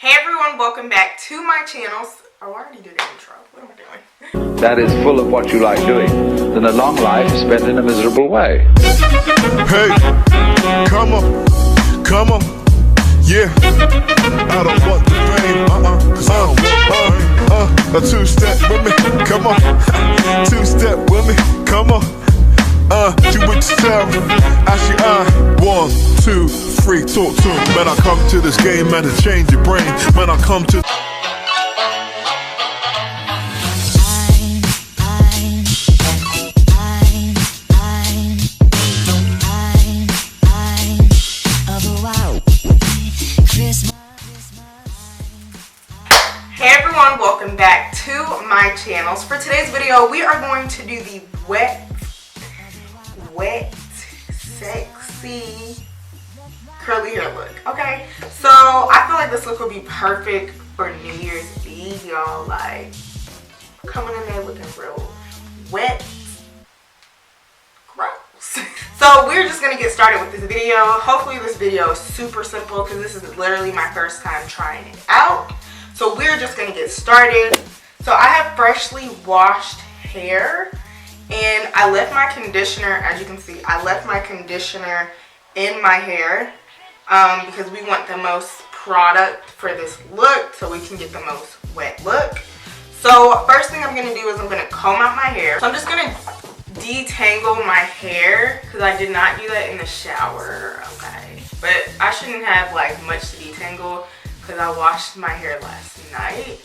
Hey everyone, welcome back to my channel. Oh, I already did the intro. What am I doing? That is full of what you like doing, than a long life spent in a miserable way. Hey, come on, yeah. I don't want the fame, cause I don't want a two-step with me, come on. Two-step with me, come on. You would tell me, actually 1, 2, 3, talk to me. Man, I come to this game, man, to change your brain. Man, I come to... Hey everyone, welcome back to my channel. For today's video, we are going to do the wet, sexy, curly hair look. Okay, so I feel like this look will be perfect for New Year's Eve, y'all. Like, coming in there looking real wet, gross. So we're just gonna get started with this video. Hopefully this video is super simple because this is literally my first time trying it out. So we're just gonna get started. So I have freshly washed hair and I left my conditioner, as you can see, I left my conditioner in my hair because we want the most product for this look so we can get the most wet look. So first thing I'm gonna do is I'm gonna comb out my hair. So I'm just gonna detangle my hair because I did not do that in the shower, okay? But I shouldn't have like much to detangle because I washed my hair last night.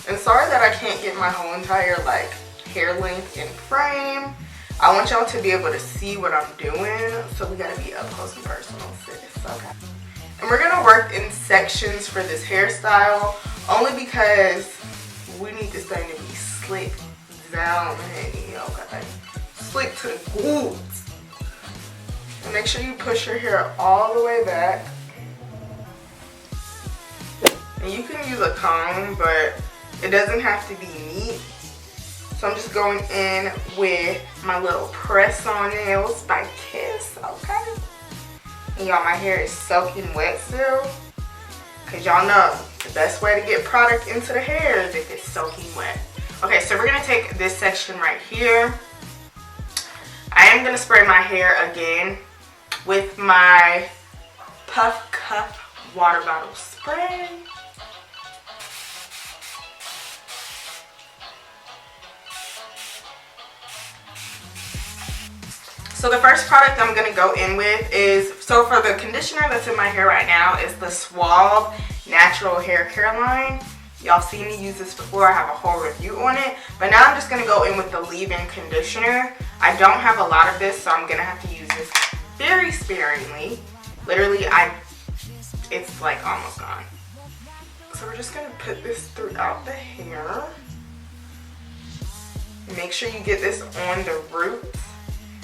And sorry that I can't get my whole entire like hair length in frame. I want y'all to be able to see what I'm doing, so we gotta be up close and personal, sis, okay? And we're gonna work in sections for this hairstyle, only because we need this thing to be slick down, honey, okay? Slick to the glutes. And make sure you push your hair all the way back. And you can use a comb, but it doesn't have to be neat. So I'm just going in with my little press-on nails by Kiss, okay? And y'all, my hair is soaking wet still. Because y'all know, the best way to get product into the hair is if it's soaking wet. Okay, so we're going to take this section right here. I am going to spray my hair again with my Puff Cuff water bottle spray. So the first product I'm going to go in with is, so for the conditioner that's in my hair right now is the Suave Natural Hair Care line. Y'all seen me use this before, I have a whole review on it. But now I'm just going to go in with the leave-in conditioner. I don't have a lot of this, so I'm going to have to use this very sparingly. Literally, it's like almost gone. So we're just going to put this throughout the hair. Make sure you get this on the roots,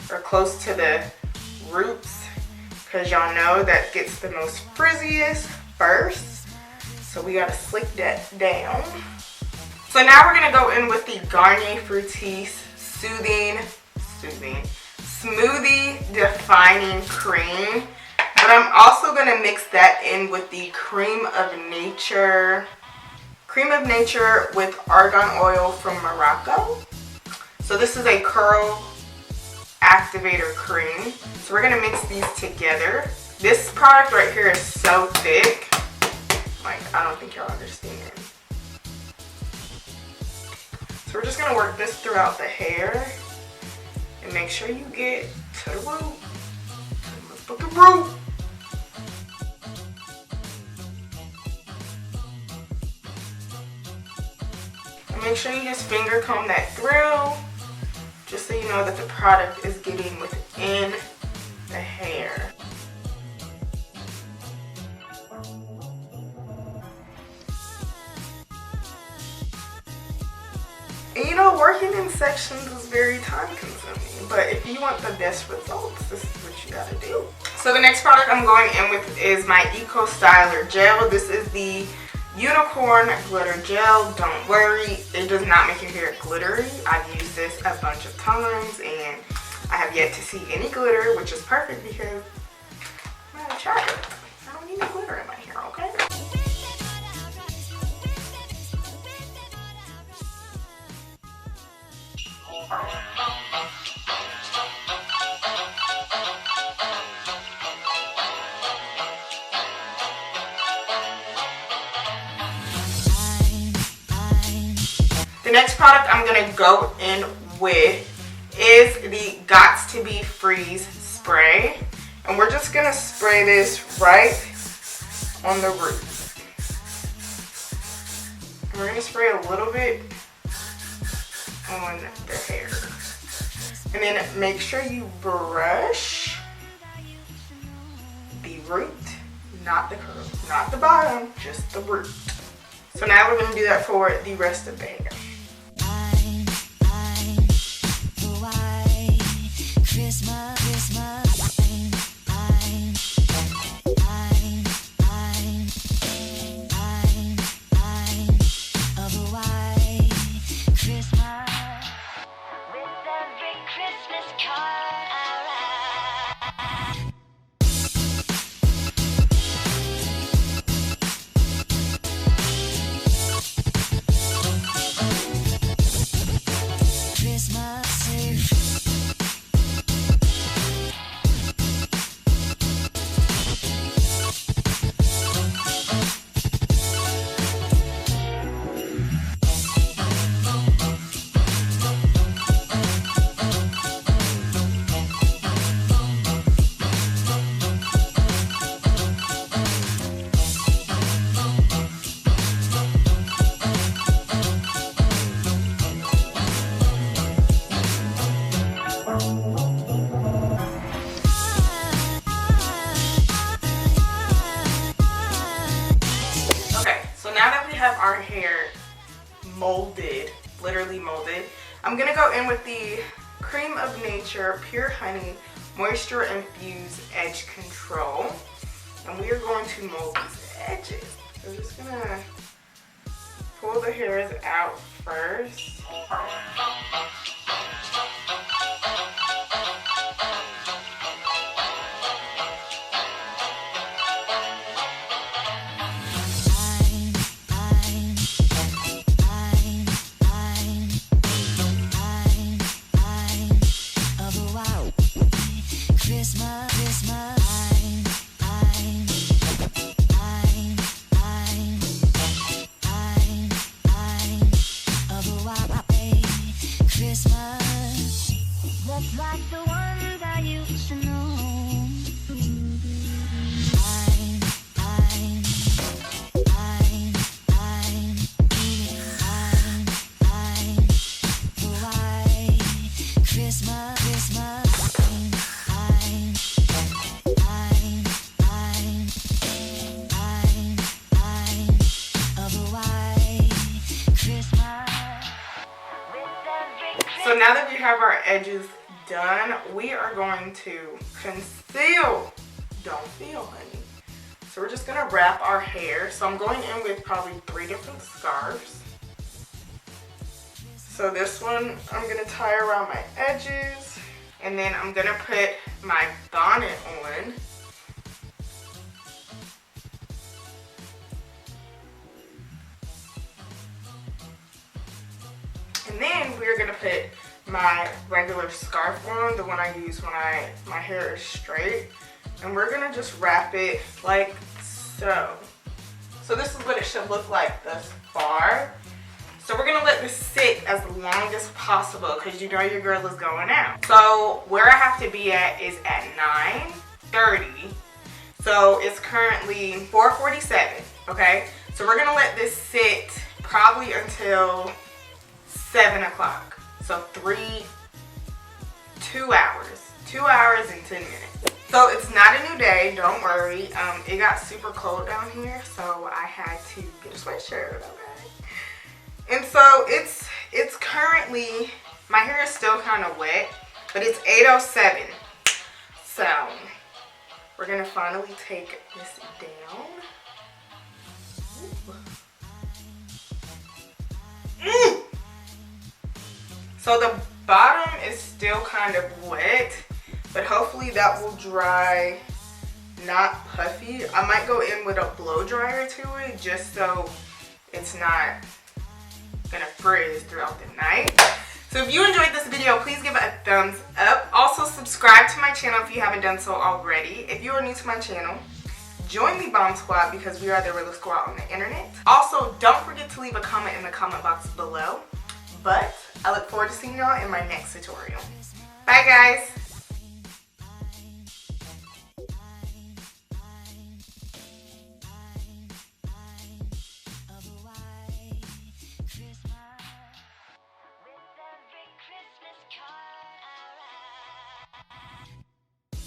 or close to the roots, because y'all know that gets the most frizziest first. So we gotta slick that down. So now we're gonna go in with the Garnier Fructis Smoothie Defining Cream. But I'm also gonna mix that in with the Cream of Nature with argan oil from Morocco. So this is a curl activator cream. So we're gonna mix these together. This product right here is so thick, like I don't think y'all understand. So we're just gonna work this throughout the hair and make sure you get to the root. Let's put the root. And make sure you just finger comb that through, just so you know that the product is getting within the hair. And you know, working in sections is very time consuming, but if you want the best results, this is what you gotta do. So the next product I'm going in with is my Eco Styler Gel. This is the Unicorn Glitter Gel. Don't worry, it does not make your hair glittery. I've used this a bunch of times and I have yet to see any glitter, which is perfect because I'm gonna try it. I don't need any glitter in my hair, okay? The next product I'm gonna go in with is the Gots to Be Freeze spray, and we're just gonna spray this right on the root. And we're gonna spray a little bit on the hair, and then make sure you brush the root, not the curl, not the bottom, just the root. So now we're gonna do that for the rest of the hair. Our hair molded, literally molded, I'm gonna go in with the Cream of Nature Pure Honey Moisture Infused Edge Control, and we are going to mold these edges. So we're just gonna pull the hairs out first. So now that we have our edges done, we are going to conceal. Don't feel, honey. So we're just gonna wrap our hair. So I'm going in with probably 3 different scarves. So this one I'm gonna tie around my edges, and then I'm gonna put my bonnet on. And then we're gonna put my regular scarf on, the one I use when my hair is straight, and we're gonna just wrap it like so. So this is what it should look like thus far. So we're gonna let this sit as long as possible because you know your girl is going out. So where I have to be at is at 9:30. So it's currently 4:47, okay? So we're gonna let this sit probably until 7 o'clock. So 2 hours. 2 hours and 10 minutes. So it's not a new day, don't worry. It got super cold down here, so I had to get a sweatshirt, okay? And so it's currently, my hair is still kind of wet, but it's 8:07. So we're gonna finally take this down. So the bottom is still kind of wet, but hopefully that will dry not puffy. I might go in with a blow dryer to it just so it's not gonna frizz throughout the night. So if you enjoyed this video, please give it a thumbs up. Also subscribe to my channel if you haven't done so already. If you are new to my channel, join the B.O.M B Squad because we are the realest squad on the internet. Also, don't forget to leave a comment in the comment box below. But I look forward to seeing y'all in my next tutorial. Bye guys.